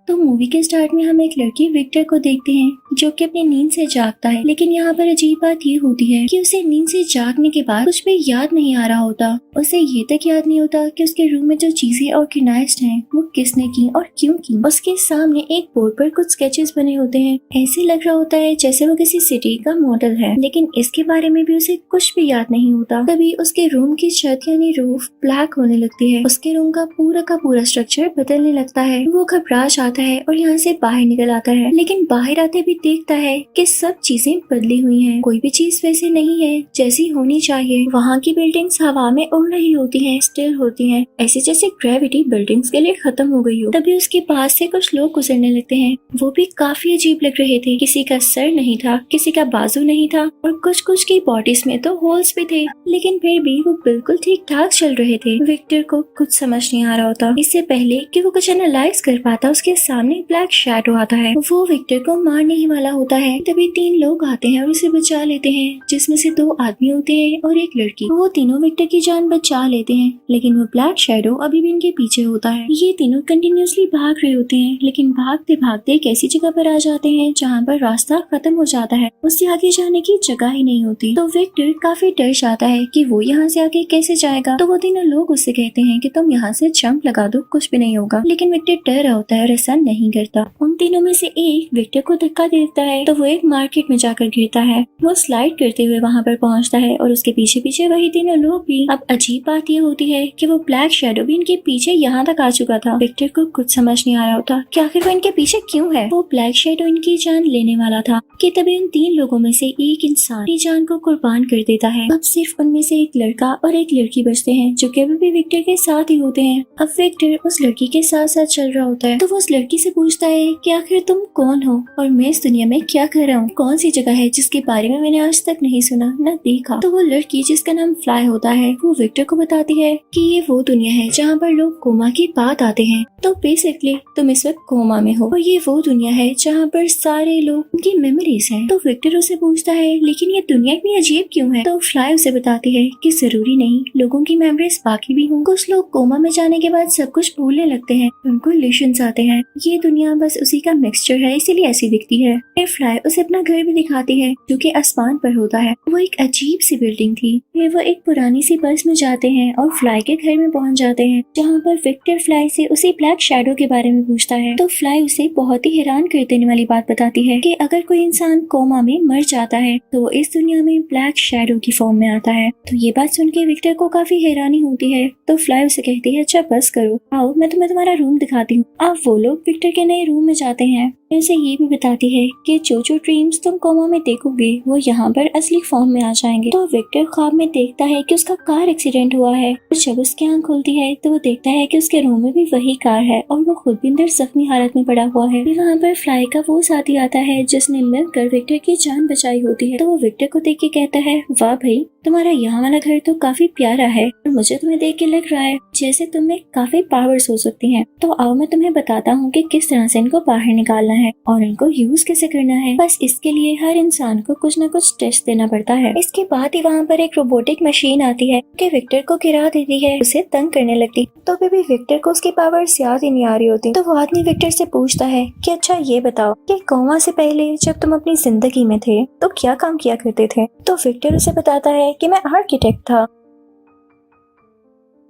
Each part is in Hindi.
तो मूवी के स्टार्ट में हम एक लड़की विक्टर को देखते हैं जो कि अपनी नींद से जागता है। लेकिन यहाँ पर अजीब बात ये होती है कि उसे नींद से जागने के बाद कुछ भी याद नहीं आ रहा होता। उसे ये तक याद नहीं होता कि उसके रूम में जो चीजें ऑर्गेनाइज्ड हैं वो किसने की और क्यों की। उसके सामने एक बोर्ड पर कुछ स्केचेस बने होते हैं। ऐसे लग रहा होता है जैसे वो किसी सिटी का मॉडल है, लेकिन इसके बारे में भी उसे कुछ भी याद नहीं होता। तभी उसके रूम की छत यानी रूफ ब्लैक होने लगती है। उसके रूम का पूरा स्ट्रक्चर बदलने लगता है। वो घबरा जाता है और यहाँ से बाहर निकल आता है, लेकिन बाहर आते भी देखता है कि सब चीजें बदली हुई हैं। कोई भी चीज वैसे नहीं है जैसी होनी चाहिए। वहाँ की बिल्डिंग्स हवा में उड़ रही होती हैं, स्टिल होती हैं, ऐसे जैसे ग्रेविटी बिल्डिंग्स के लिए खत्म हो गई हो। तभी उसके पास से कुछ लोग गुजरने लगते हैं। वो भी काफी अजीब लग रहे थे। किसी का सर नहीं था, किसी का बाजू नहीं था और कुछ की बॉडीज में तो होल्स भी थे, लेकिन फिर भी वो बिल्कुल ठीक ठाक चल रहे थे। विक्टर को कुछ समझ नहीं आ रहा होता। इससे पहले कि वो कुछ एनालाइज कर पाता, उसके सामने ब्लैक शैडो आता है। वो विक्टर को मारने ही वाला होता है। तभी 3 लोग आते हैं और उसे बचा लेते हैं, जिसमें से 2 आदमी होते हैं और एक लड़की। वो तीनों विक्टर की जान बचा लेते हैं, लेकिन वो ब्लैक शैडो अभी भी इनके पीछे होता है। ये तीनों कंटिन्यूअसली भाग रहे होते हैं, लेकिन भागते भागते एक ऐसी जगह पर आ जाते हैं जहाँ पर रास्ता खत्म हो जाता है। उससे आगे जाने की जगह ही नहीं होती। तो विक्टर काफी डर जाता है कि वो यहाँ से आगे कैसे जाएगा। तो वो तीनों लोग उससे कहते हैं कि तुम यहाँ से जंप लगा दो, कुछ भी नहीं होगा। लेकिन विक्टर डर रहा होता है और ऐसा नहीं करता। उन तीनों में से एक विक्टर को धक्का देता है तो वो एक मार्केट में जाकर गिरता है। वो स्लाइड करते हुए वहाँ पर पहुँचता है और उसके पीछे पीछे वही तीनों लोग भी। अब अजीब बात ये होती है कि वो ब्लैक शैडो भी इनके पीछे यहाँ तक आ चुका था। विक्टर को कुछ समझ नहीं आ रहा होता कि आखिर वो इनके पीछे क्यों है। वो ब्लैक शैडो इनकी जान लेने वाला था कि तभी उन 3 लोगों में से एक इंसान अपनी जान को कुर्बान कर देता है। अब सिर्फ उनमें से एक लड़का और एक लड़की बचते हैं जो कि अभी भी विक्टर के साथ ही होते हैं। अब विक्टर उस लड़की के साथ साथ चल रहा होता है तो वो उस लड़की से पूछता है कि आखिर तुम कौन हो और मैं इस दुनिया में क्या कर रहा हूँ। कौन सी जगह है जिसके बारे में मैंने आज तक नहीं सुना न देखा। तो वो लड़की जिसका नाम फ्लाई होता है वो विक्टर को बताती है कि ये वो दुनिया है जहाँ पर लोग कोमा की बात आते हैं। तो बेसिकली तुम इस वक्त कोमा में हो और ये वो दुनिया है जहाँ पर सारे लोग उनकी मेमोरीज हैं। तो विक्टर उसे पूछता है लेकिन ये दुनिया इतनी अजीब क्यों है। तो फ्लाई उसे बताती है कि जरूरी नहीं, लोगों की मेमोरीज बाकी भी हों। कुछ लोग कोमा में जाने के बाद सब कुछ भूलने लगते हैं, उनको इल्यूशंस आते हैं। ये दुनिया बस उसी का मिक्सचर है, इसीलिए ऐसी दिखती है। फिर फ्लाई उसे अपना घर भी दिखाती है जो कि आसमान पर होता है। वो एक अजीब सी बिल्डिंग थी। फिर वो एक पुरानी सी बस में जाते हैं और फ्लाई के घर में पहुंच जाते हैं, जहाँ पर विक्टर फ्लाई से उसी ब्लैक शैडो के बारे में पूछता है। तो फ्लाई उसे बहुत ही हैरान कर देने वाली बात बताती है कि अगर कोई इंसान कोमा में मर जाता है तो वो इस दुनिया में ब्लैक शैडो की फॉर्म में आता है। तो ये बात सुन के विक्टर को काफी हैरानी होती है। तो फ्लाई उसे कहती है अच्छा बस करो, आओ मैं तुम्हें तुम्हारा रूम दिखाती हूँ। अब वो लोग विक्टर के नए रूम में जाते हैं। उसे ये भी बताती है कि जो ड्रीम्स तुम कोमा में देखोगे वो यहाँ पर असली फॉर्म में आ जाएंगे। तो विक्टर ख्वाब में देखता है कि उसका कार एक्सीडेंट हुआ है और जब उसकी आंख खुलती है तो वो देखता है कि उसके रूम में भी वही कार है और वो खुद भी अंदर जख्मी हालत में पड़ा हुआ है। फिर वहाँ पर फ्लाई का वो साथी आता है जिसने मिलकर विक्टर की जान बचाई होती है। तो वो विक्टर को देख के कहता है वाह भाई, तुम्हारा यहाँ वाला घर तो काफी प्यारा है और मुझे तुम्हें देख के लग रहा है जैसे तुम्हें काफी पावर्स हो सकती हैं। तो आओ मैं तुम्हें बताता हूँ कि किस तरह से इनको बाहर निकालना है और इनको यूज कैसे करना है। बस इसके लिए हर इंसान को कुछ न कुछ टेस्ट देना पड़ता है। इसके बाद ही वहाँ पर एक रोबोटिक मशीन आती है कि विक्टर को गिरा देती है, उसे तंग करने लगती। तो भी विक्टर को उसकी पावर्स याद ही नहीं आ रही होती। तो वो आदमी विक्टर से पूछता है कि अच्छा ये बताओ कि कोमा से पहले जब तुम अपनी जिंदगी में थे तो क्या काम किया करते थे। तो विक्टर उसे बताता है कि मैं आर्किटेक्ट था।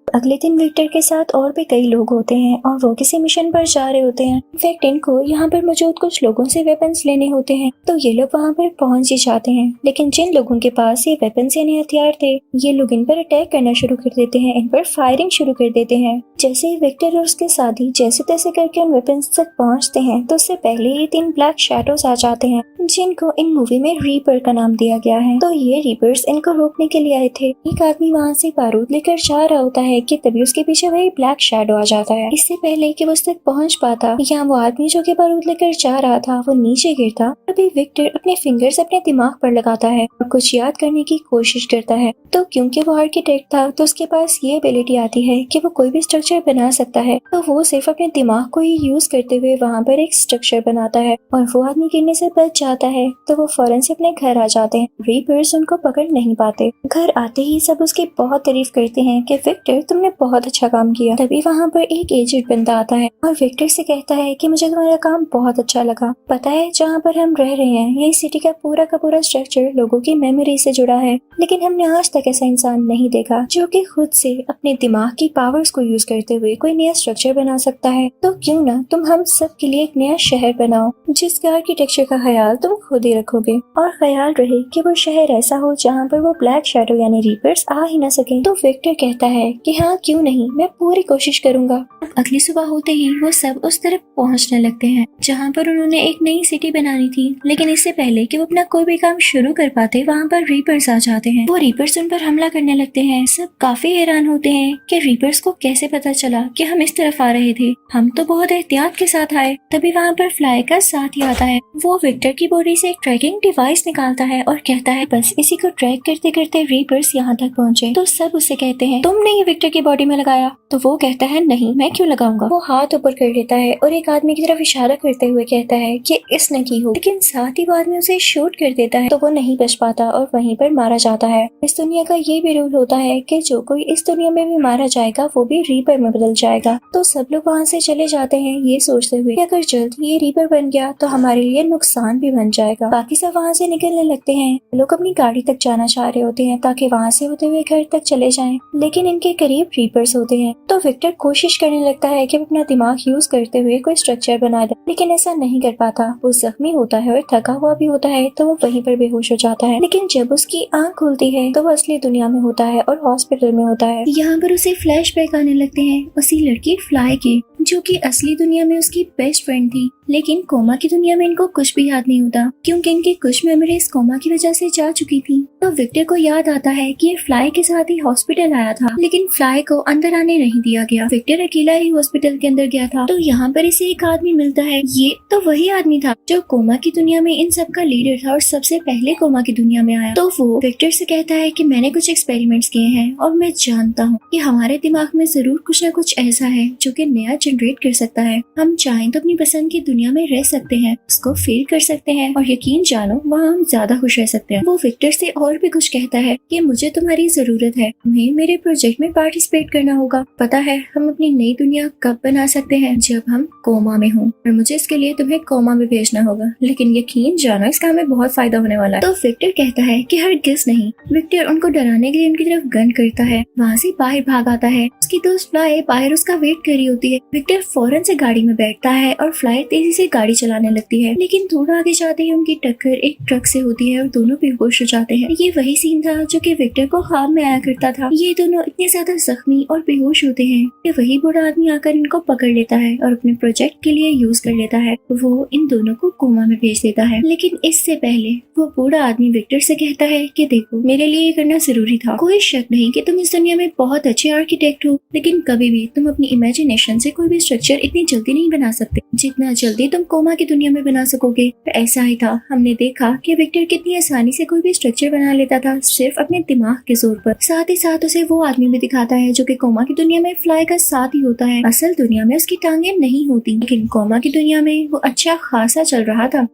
अगले दिन विक्टर के साथ और भी कई लोग होते हैं और वो किसी मिशन पर जा रहे होते हैं। इनफैक्ट इनको यहाँ पर मौजूद कुछ लोगों से वेपन्स लेने होते हैं। तो ये लोग वहाँ पर पहुँच ही जाते हैं, लेकिन जिन लोगों के पास ये वेपन्स यानी हथियार थे ये लोग इन पर अटैक करना शुरू कर देते हैं, इन पर फायरिंग शुरू कर देते हैं। जैसे ही विक्टर और उसके साथी जैसे तैसे करके उन वेपन्स तक पहुँचते हैं तो उससे पहले ये 3 ब्लैक शैडोज आ जाते हैं जिनको इन मूवी में रीपर का नाम दिया गया है। तो ये रीपर्स इनको रोकने के लिए आए थे। एक आदमी वहाँ से बारूद लेकर जा रहा होता है कि तभी उसके पीछे वही ब्लैक शैडो आ जाता है। इससे पहले कि वो उस तक पहुंच पाता या वो आदमी जो कि बारूद लेकर जा रहा था वो नीचे गिरता, तभी विक्टर अपने फिंगर्स अपने दिमाग पर लगाता है और कुछ याद करने की कोशिश करता है। तो क्योंकि वो आर्किटेक्ट था तो उसके पास ये एबिलिटी आती है कि वो कोई भी स्ट्रक्चर बना सकता है। तो वो सिर्फ अपने दिमाग को ही यूज करते हुए वहाँ पर एक स्ट्रक्चर बनाता है और वो आदमी गिरने से बच जाता है। तो वो फौरन से अपने घर आ जाते हैं। रीपर्स उनको पकड़ नहीं पाते। घर आते ही सब उसकी बहुत तारीफ करते हैं कि विक्टर तुमने बहुत अच्छा काम किया। तभी वहाँ पर एक एजेड बंदा आता है और विक्टर से कहता है कि मुझे तुम्हारा काम बहुत अच्छा लगा। पता है जहाँ पर हम रह रहे हैं यही सिटी का पूरा स्ट्रक्चर लोगों की मेमोरी से जुड़ा है, लेकिन हमने आज तक ऐसा इंसान नहीं देखा जो कि खुद से अपने दिमाग की पावर्स को यूज करते हुए कोई नया स्ट्रक्चर बना सकता है। तो क्यों ना तुम हम सब के लिए एक नया शहर बनाओ जिसके आर्किटेक्चर का ख्याल तुम खुद ही रखोगे, और ख्याल रहे कि वो शहर ऐसा हो जहाँ पर वो ब्लैक शैडो यानी रीपर्स आ ही ना सके। तो विक्टर कहता है कि हाँ क्यों नहीं, मैं पूरी कोशिश करूंगा। अगली सुबह होते ही वो सब उस तरफ पहुंचने लगते हैं जहाँ पर उन्होंने एक नई सिटी बनानी थी, लेकिन इससे पहले कि वो अपना कोई भी काम शुरू कर पाते वहाँ पर रीपर्स आ जाते हैं। वो रीपर्स उन पर हमला करने लगते हैं। सब काफी हैरान होते हैं कि रीपर्स को कैसे पता चला कि हम इस तरफ आ रहे थे, हम तो बहुत एहतियात के साथ आए। तभी वहाँ पर फ्लाई का साथ ही आता है। वो विक्टर की बॉडी से एक ट्रैकिंग डिवाइस निकालता है और कहता है बस इसी को ट्रैक करते करते रीपर्स यहाँ तक पहुँचे। तो सब उससे कहते हैं तुमने ये विक्टर की बॉडी में लगाया। तो वो कहता है नहीं, मैं क्यों लगाऊंगा। वो हाथ ऊपर कर लेता है और एक आदमी की तरफ इशारा करते हुए कहता है कि इसने की हो, लेकिन साथ ही वो आदमी उसे शूट कर देता है। तो वो नहीं बच पाता और वहीं पर मारा जाता है। इस दुनिया का ये भी रूल होता है कि जो कोई इस दुनिया में भी मारा जाएगा वो भी रीपर में बदल जाएगा। तो सब लोग वहाँ से चले जाते हैं ये सोचते हुए कि अगर जल्द ये रीपर बन गया तो हमारे लिए नुकसान भी बन जाएगा। बाकी सब वहाँ से निकलने लगते हैं। लोग अपनी गाड़ी तक जाना चाह रहे होते हैं ताकि वहाँ से होते हुए घर तक चले जाएं, लेकिन इनके करीब रीपर्स होते हैं। तो विक्टर कोशिश करने लगता है कि अपना दिमाग यूज करते हुए कोई स्ट्रक्चर बना दे, लेकिन ऐसा नहीं कर पाता। वो जख्मी होता है और थका हुआ भी होता है, तो वो वहीं पर बेहोश हो जाता है। लेकिन जब उसकी आंख खुलती है तो वो असली दुनिया में होता है और हॉस्पिटल में होता है। यहाँ पर उसे फ्लैशबैक आने लगते हैं उसी लड़की फ्लाई के, जो कि असली दुनिया में उसकी बेस्ट फ्रेंड थी, लेकिन कोमा की दुनिया में इनको कुछ भी याद नहीं होता क्योंकि इनकी कुछ मेमोरीज कोमा की वजह से जा चुकी थी। तो विक्टर को याद आता है कि ये फ्लाई के साथ ही हॉस्पिटल आया था, लेकिन फ्लाई को अंदर आने नहीं दिया गया। विक्टर अकेला ही हॉस्पिटल के अंदर गया था। तो यहाँ पर इसे एक आदमी मिलता है। ये तो वही आदमी था जो कोमा की दुनिया में इन सब का लीडर था और सबसे पहले कोमा की दुनिया में आया। तो वो विक्टर से कहता है कि मैंने कुछ एक्सपेरिमेंट्स किए हैं और मैं जानता हूँ कि हमारे दिमाग में जरूर कुछ न कुछ ऐसा है जो कि नया जनरेट कर सकता है। हम चाहें तो अपनी पसंद की दुनिया में रह सकते हैं, उसको फील कर सकते हैं और यकीन जानो वहाँ हम ज्यादा खुश रह सकते हैं। वो विक्टर से और भी कुछ कहता है कि मुझे तुम्हारी जरूरत है, तुम्हें मेरे प्रोजेक्ट में पार्टिसिपेट करना होगा। पता है हम अपनी नई दुनिया कब बना सकते हैं, जब हम कोमा में हों, और मुझे इसके लिए तुम्हें कोमा में भेजना होगा, लेकिन यकीन जानो इसका हमें बहुत फायदा होने वाला है। तो विक्टर कहता है कि हरगिज़ नहीं। विक्टर उनको डराने के लिए उनकी तरफ गन करता है। वहाँ से बाहर भाग आता है। उसकी दोस्त फ्लाई बाहर उसका वेट कर रही होती है। विक्टर फौरन से गाड़ी में बैठता है और फ्लाई तेजी से गाड़ी चलाने लगती है, लेकिन थोड़ा आगे जाते ही उनकी टक्कर एक ट्रक से होती है और दोनों बेहोश हो जाते हैं। ये वही सीन था जो कि विक्टर को ख्वाब में आया करता था। ये दोनों इतने ज्यादा जख्मी और बेहोश होते हैं कि वही बूढ़ा आदमी आकर इनको पकड़ लेता है और अपने प्रोजेक्ट के लिए यूज कर लेता है। वो इन दोनों को कोमा में भेज देता है, लेकिन इससे पहले वो बूढ़ा आदमी विक्टर से कहता है कि देखो मेरे लिए ये करना जरूरी था। कोई शक नहीं कि तुम इस दुनिया में बहुत अच्छे आर्किटेक्ट हो, लेकिन कभी भी तुम अपनी इमेजिनेशन से कोई भी स्ट्रक्चर इतनी जल्दी नहीं बना सकते जितना जल्दी तुम कोमा की दुनिया में बना सकोगे। तो ऐसा ही था। हमने देखा कि विक्टर कितनी आसानी से कोई भी स्ट्रक्चर बना लेता था सिर्फ अपने दिमाग के जोर पर। साथ ही साथ उसे वो आदमी भी दिखाता है जो कि कोमा की दुनिया में फ्लाई का साथ ही होता है। असल दुनिया में उसकी टांगे नहीं होती, लेकिन कोमा की दुनिया में वो अच्छा खासा चल रहा था।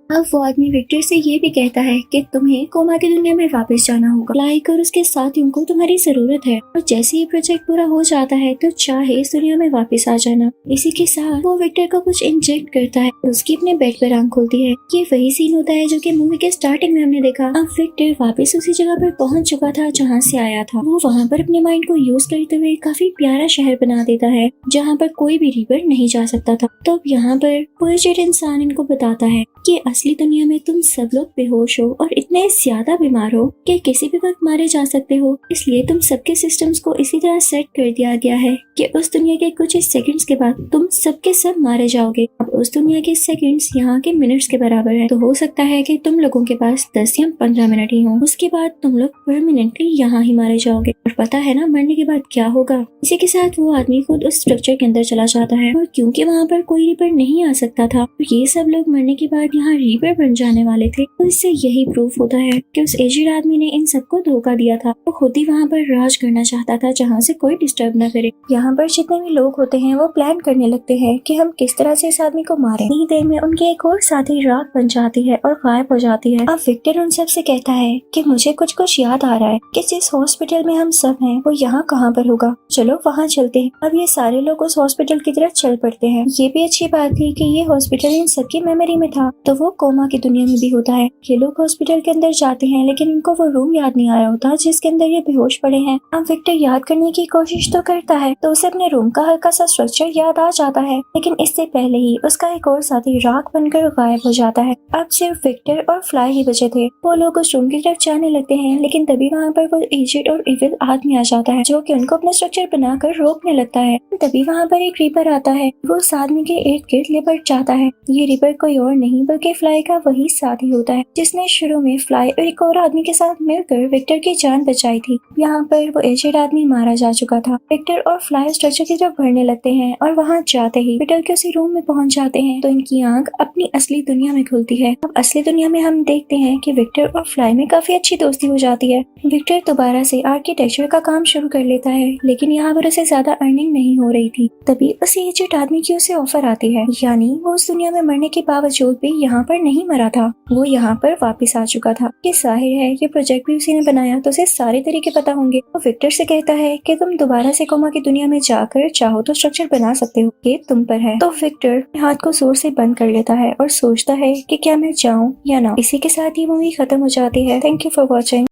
अब वो आदमी विक्टर से ये भी कहता है कि तुम्हें कोमा की दुनिया में वापस जाना होगा। लाइक और उसके साथियों को तुम्हारी जरूरत है, और जैसे ये प्रोजेक्ट पूरा हो जाता है तो चाहे इस दुनिया में वापस आ जाना। इसी के साथ वो विक्टर को कुछ इंजेक्ट करता है और उसकी अपने बेड पर आंख खुलती है। ये वही सीन होता है जो कि मूवी के स्टार्टिंग में हमने देखा। अब विक्टर वापस उसी जगह पर पहुंच चुका था जहाँ से आया था। वो वहाँ पर अपने माइंड को यूज करते हुए काफी प्यारा शहर बना देता है जहाँ पर कोई भी रीपर नहीं जा सकता था। तो अब यहाँ पर कोई जेड इंसान इनको बताता है कि असली दुनिया में तुम सब लोग बेहोश हो और इतने ज्यादा बीमार हो कि किसी भी वक्त मारे जा सकते हो, इसलिए तुम सबके सिस्टम्स को इसी तरह सेट कर दिया गया है कि उस दुनिया के कुछ सेकंड्स के बाद तुम सबके सब मारे जाओगे। अब उस दुनिया के सेकंड्स यहाँ के मिनट्स के बराबर है, तो हो सकता है कि तुम लोगों के पास 10 या 15 मिनट ही हो, उसके बाद तुम लोग परमानेंटली यहाँ ही मारे जाओगे। और पता है ना मरने के बाद क्या होगा। इसी के साथ वो आदमी खुद उस स्ट्रक्चर के अंदर चला जाता है, और क्योंकि वहाँ पर कोई रीपर नहीं आ सकता था, तो ये सब लोग मरने के बाद यहाँ रीपर बन जाने वाले थे। तो इससे यही प्रूफ होता है कि उस एजेड आदमी ने इन सबको धोखा दिया था। वो खुद ही वहाँ पर राज करना चाहता था जहाँ से कोई डिस्टर्ब न करे। यहाँ पर जितने भी लोग होते हैं वो प्लान करने लगते हैं कि हम किस तरह से इस आदमी को मारें। इतनी देर में उनकी एक और साथी राख बन जाती है और गायब हो जाती है। अब विक्टर उन सब से कहता है कि मुझे कुछ कुछ याद आ रहा है कि जिस हॉस्पिटल में हम सब हैं वो यहाँ कहाँ पर होगा, चलो वहाँ चलते हैं। अब ये सारे लोग उस हॉस्पिटल की तरफ चल पड़ते हैं। ये भी अच्छी बात थी कि ये हॉस्पिटल इन सबकी मेमोरी में था, तो वो कोमा की दुनिया में भी होता है। ये लोग हॉस्पिटल के अंदर जाते हैं लेकिन इनको वो रूम याद नहीं आ रहा होता जिसके अंदर ये बेहोश पड़े हैं। अब विक्टर याद करने की कोशिश तो करता है तो उसे अपने रूम का हल्का सा स्ट्रक्चर याद आ जाता है, लेकिन इससे पहले ही उसका एक और साथी राख बनकर गायब हो जाता है। अब सिर्फ विक्टर और फ्लाई ही बचे थे। वो लोग उस रूम की तरफ जाने लगते हैं लेकिन तभी वहाँ पर वो एजेड और इविल आदमी आ जाता है जो कि उनको अपना स्ट्रक्चर बनाकर रोकने लगता है। तभी वहाँ पर एक रीपर आता है। वो उस आदमी के इर्द गिर्द लिपट जाता है। ये रीपर कोई और नहीं बल्कि फ्लाई का वही साथी होता है जिसने शुरू में फ्लाई और एक और आदमी के साथ मिलकर विक्टर की जान बचाई थी। यहाँ पर वो एजेड आदमी मारा जा चुका था। विक्टर और फ्लाई स्ट्रक्चर की तरफ बढ़ने लगते हैं और वहाँ जाते ही विक्टर के उसी रूम में पहुँच जाते हैं तो इनकी आंख अपनी असली दुनिया में खुलती है। अब असली दुनिया में हम देखते हैं कि विक्टर और फ्लाई में काफी अच्छी दोस्ती हो जाती है। विक्टर दोबारा से आर्किटेक्चर का काम शुरू कर लेता है लेकिन यहाँ पर उसे ज्यादा अर्निंग नहीं हो रही थी। तभी उस एजेड आदमी की उसे ऑफर आती है, यानी वो उस दुनिया में मरने के बावजूद भी यहाँ पर नहीं मरा था, वो यहाँ पर वापस आ चुका था। ये जाहिर है ये प्रोजेक्ट भी उसी ने बनाया तो उसे सारे तरीके पता होंगे। वो विक्टर से कहता है कि तुम दोबारा से कोमा की दुनिया में जाकर चाहो तो स्ट्रक्चर बना सकते हो, ये तुम पर है। तो विक्टर हाथ को जोर से बंद कर लेता है और सोचता है कि क्या मैं जाऊँ या ना। इसी के साथ ही मूवी खत्म हो जाती है। Thank you for watching.